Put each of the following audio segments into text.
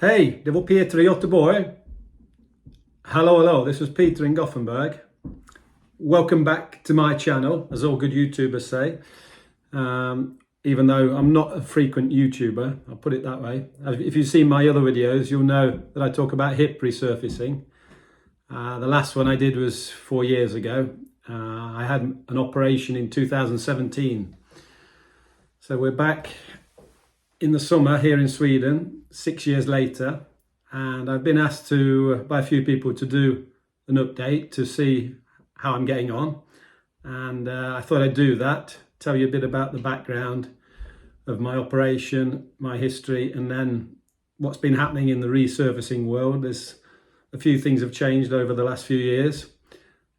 Hej, det var Peter i Göteborg. Hello, this was Peter in Gothenburg. Welcome back to my channel, as all good YouTubers say. Even though I'm not a frequent YouTuber, I'll put it that way. If you've seen my other videos, you'll know that I talk about hip resurfacing. The last one I did was 4 years ago. I had an operation in 2017. So we're back in the summer here in Sweden, 6 years later, and I've been asked by a few people to do an update to see how I'm getting on, and I thought I'd do that, tell you a bit about the background of my operation, my history, and then what's been happening in the resurfacing world. There's a few things have changed over the last few years,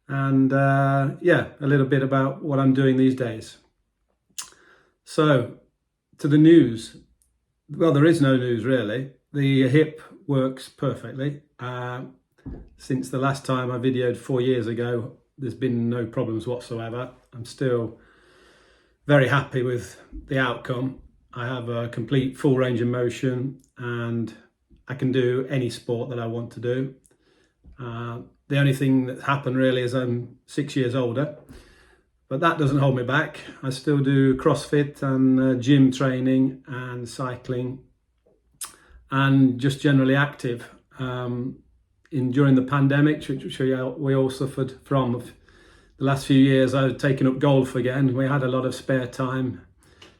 and a little bit about what I'm doing these days. So, to the news. Well, there is no news really. The hip works perfectly. Since the last time I videoed 4 years ago, there's been no problems whatsoever. I'm still very happy with the outcome. I have a complete full range of motion and I can do any sport that I want to do. The only thing that's happened really is I'm 6 years older, but that doesn't hold me back. I still do CrossFit and gym training and cycling and just generally active. During the pandemic, which we all suffered from, the last few years I've taken up golf again. We had a lot of spare time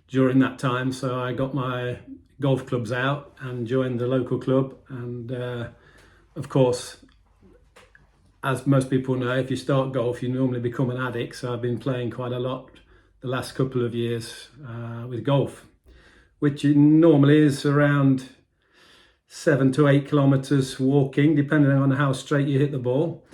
during that time, so I got my golf clubs out and joined the local club. And of course, as most people know, if you start golf, you normally become an addict. So I've been playing quite a lot the last couple of years with golf, which normally is around 7 to 8 kilometers walking, depending on how straight you hit the ball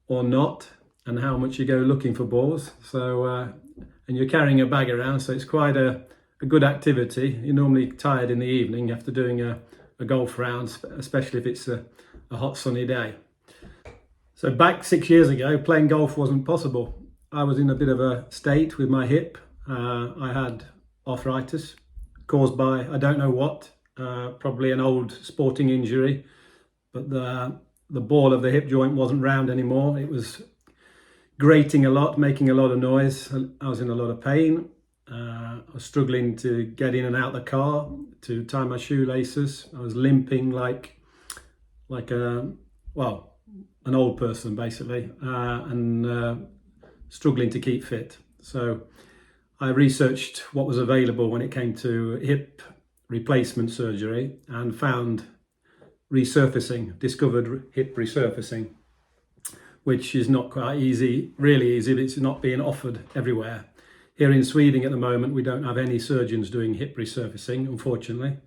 or not, and how much you go looking for balls. So, and you're carrying a bag around, so it's quite a good activity. You're normally tired in the evening after doing a golf round, especially if it's a hot sunny day. So back 6 years ago, playing golf wasn't possible. I was in a bit of a state with my hip. I had arthritis caused by, I don't know what, probably an old sporting injury, but the ball of the hip joint wasn't round anymore. It was grating a lot, making a lot of noise. I was in a lot of pain. I was struggling to get in and out of the car, to tie my shoelaces. I was limping like an old person basically, and struggling to keep fit. So I researched what was available when it came to hip replacement surgery and found resurfacing, discovered hip resurfacing, which is not quite easy, really easy, but it's not being offered everywhere. Here in Sweden at the moment, we don't have any surgeons doing hip resurfacing, unfortunately.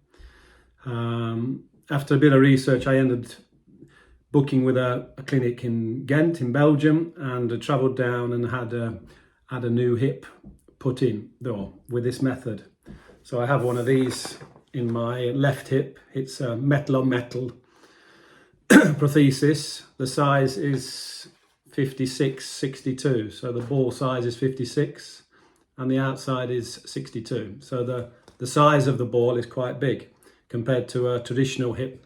After a bit of research, I ended booking with a clinic in Ghent in Belgium, and I travelled down and had a new hip put in though with this method. So I have one of these in my left hip. It's a metal on metal prosthesis. The size is 56/62, so the ball size is 56 and the outside is 62. So the size of the ball is quite big compared to a traditional hip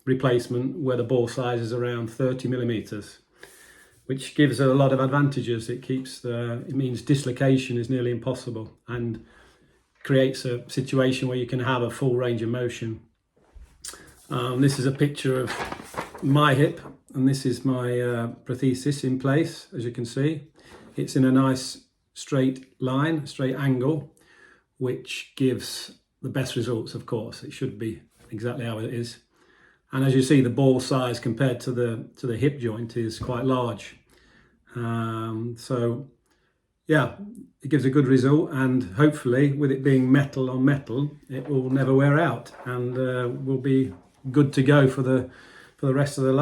replacement where the ball size is around 30 millimeters, which gives a lot of advantages. It means dislocation is nearly impossible and creates a situation where you can have a full range of motion. This is a picture of my hip, and this is my prosthesis in place. As you can see, it's in a nice straight line, straight angle, which gives the best results. Of course, it should be exactly how it is. And as you see, the ball size compared to the hip joint is quite large. So yeah, it gives a good result, and hopefully with it being metal on metal, it will never wear out and will be good to go for the rest of the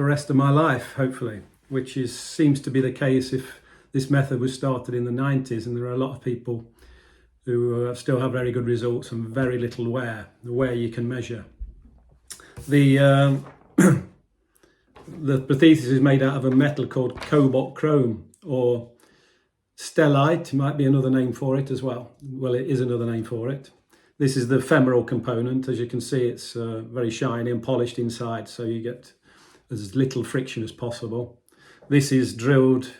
rest of my life, hopefully, which seems to be the case if this method was started in the 90s, and there are a lot of people who still have very good results and very little wear, the wear you can measure. The prosthesis is made out of a metal called cobalt chrome, or stellite might be another name for it as well. Well, it is another name for it. This is the femoral component. As you can see, it's very shiny and polished inside, so you get as little friction as possible. This is drilled,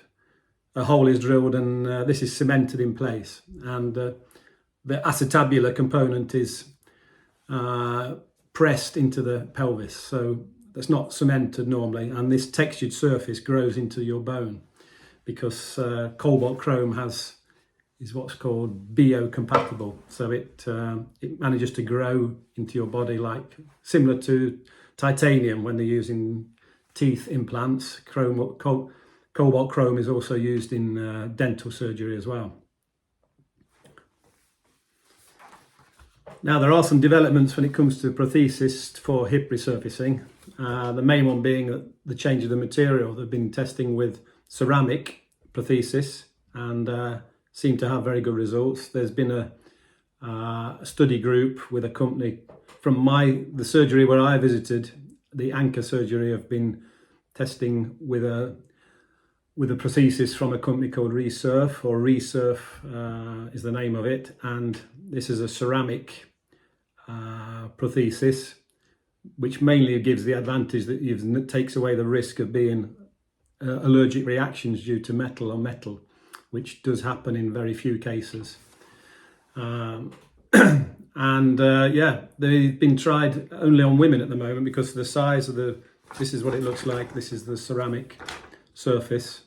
a hole is drilled, and this is cemented in place. And the acetabular component is pressed into the pelvis, so that's not cemented normally. And this textured surface grows into your bone because cobalt chrome is what's called biocompatible, so it manages to grow into your body, like similar to titanium when they're using teeth implants. Cobalt chrome is also used in dental surgery as well. Now, there are some developments when it comes to prosthesis for hip resurfacing. The main one being the change of the material. They've been testing with ceramic prosthesis and seem to have very good results. There's been a study group with a company from the surgery where I visited, the Anchor surgery, have been testing with a prosthesis from a company called Resurf is the name of it. And this is a ceramic prosthesis, which mainly gives the advantage that it takes away the risk of being allergic reactions due to metal on metal, which does happen in very few cases. Yeah, they've been tried only on women at the moment because of the size of this is what it looks like. This is the ceramic surface.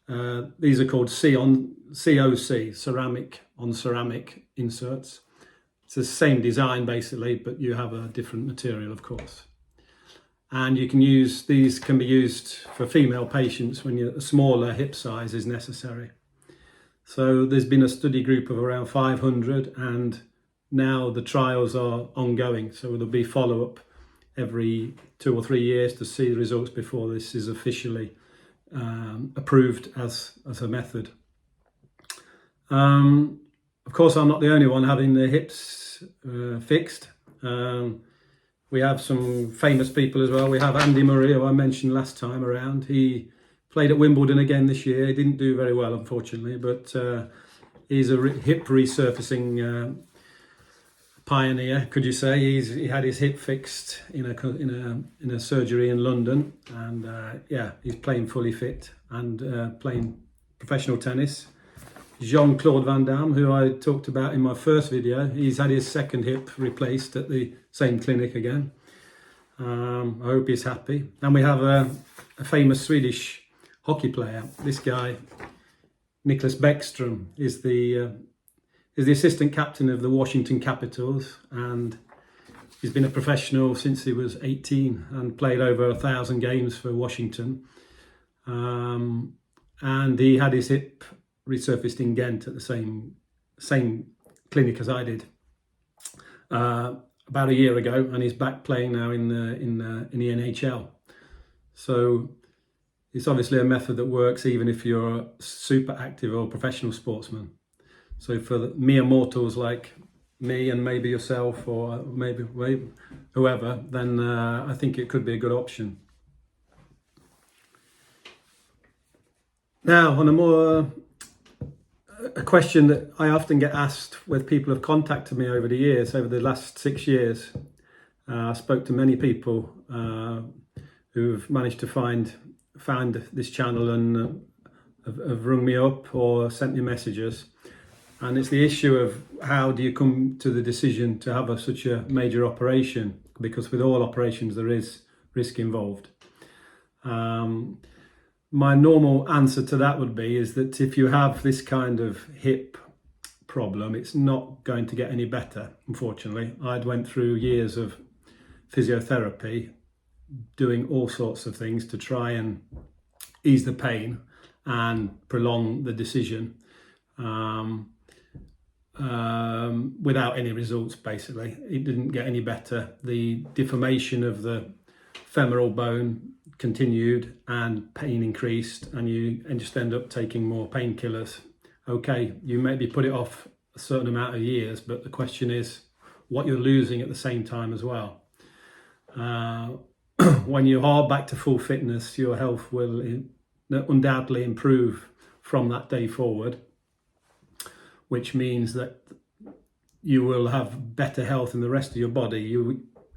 These are called COC, ceramic on ceramic inserts. It's the same design basically, but you have a different material, of course. And these can be used for female patients when a smaller hip size is necessary. So there's been a study group of around 500, and now the trials are ongoing. So there'll be follow-up every 2 or 3 years to see the results before this is officially approved as a method. Of course, I'm not the only one having the hips fixed. We have some famous people as well. We have Andy Murray, who I mentioned last time around. He played at Wimbledon again this year. He didn't do very well, unfortunately, but he's a hip resurfacing pioneer, could you say. He had his hip fixed in a surgery in London, and yeah, he's playing fully fit and playing professional tennis. Jean-Claude Van Damme, who I talked about in my first video, he's had his second hip replaced at the same clinic again. I hope he's happy. And we have a famous Swedish hockey player. This guy, Nicklas Bäckström, is the assistant captain of the Washington Capitals, and he's been a professional since he was 18 and played over 1,000 games for Washington. And he had his hip resurfaced in Ghent at the same clinic as I did about a year ago, and he's back playing now in the NHL. So it's obviously a method that works even if you're a super active or professional sportsman. So for the mere mortals like me and maybe yourself or maybe whoever, then I think it could be a good option. Now, on a question that I often get asked when people have contacted me over the last 6 years. I spoke to many people who've managed to find this channel and have rung me up or sent me messages. And it's the issue of how do you come to the decision to have such a major operation, because with all operations there is risk involved. My normal answer to that would be is that if you have this kind of hip problem, it's not going to get any better, unfortunately. I'd went through years of physiotherapy, doing all sorts of things to try and ease the pain and prolong the decision without any results, basically. It didn't get any better. The deformation of the femoral bone continued and pain increased, and you just end up taking more painkillers. Okay, you maybe put it off a certain amount of years, but the question is what you're losing at the same time as well. When you are back to full fitness, your health will undoubtedly improve from that day forward, which means that you will have better health in the rest of your body.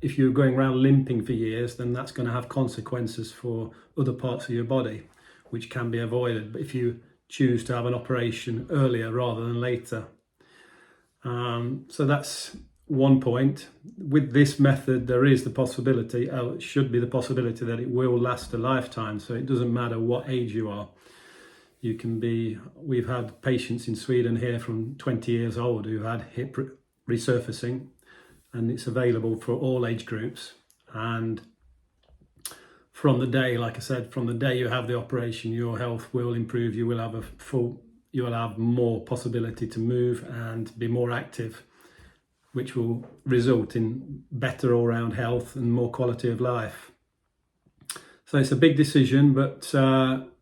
If you're going around limping for years, then that's going to have consequences for other parts of your body, which can be avoided. But if you choose to have an operation earlier rather than later. So that's one point. With this method, there is the possibility, it should be the possibility, that it will last a lifetime. So it doesn't matter what age you are. You can be, we've had patients in Sweden here from 20 years old who had hip resurfacing, and it's available for all age groups. And from the day, like I said, from the day you have the operation, your health will improve. You will have you will have more possibility to move and be more active, which will result in better all-round health and more quality of life. So it's a big decision, but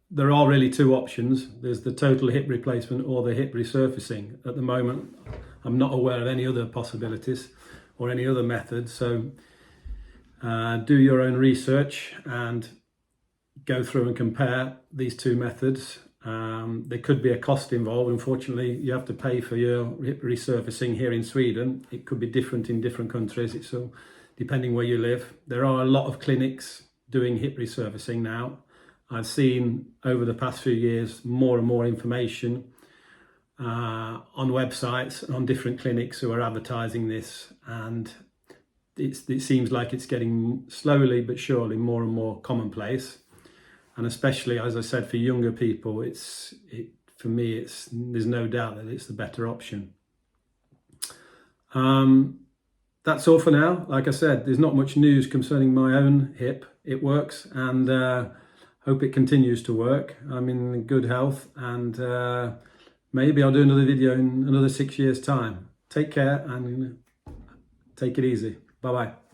there are really two options. There's the total hip replacement or the hip resurfacing. At the moment, I'm not aware of any other possibilities or any other methods. So do your own research and go through and compare these two methods. There could be a cost involved. Unfortunately, you have to pay for your hip resurfacing here in Sweden. It could be different in different countries. It's all depending where you live. There are a lot of clinics doing hip resurfacing now. I've seen over the past few years more and more information on websites and on different clinics who are advertising this, and it seems like it's getting slowly but surely more and more commonplace. And especially, as I said, for younger people, for me, there's no doubt that it's the better option. That's all for now. Like I said, there's not much news concerning my own hip. It works, and hope it continues to work. I'm in good health, and maybe I'll do another video in another 6 years' time. Take care and take it easy. Bye-bye.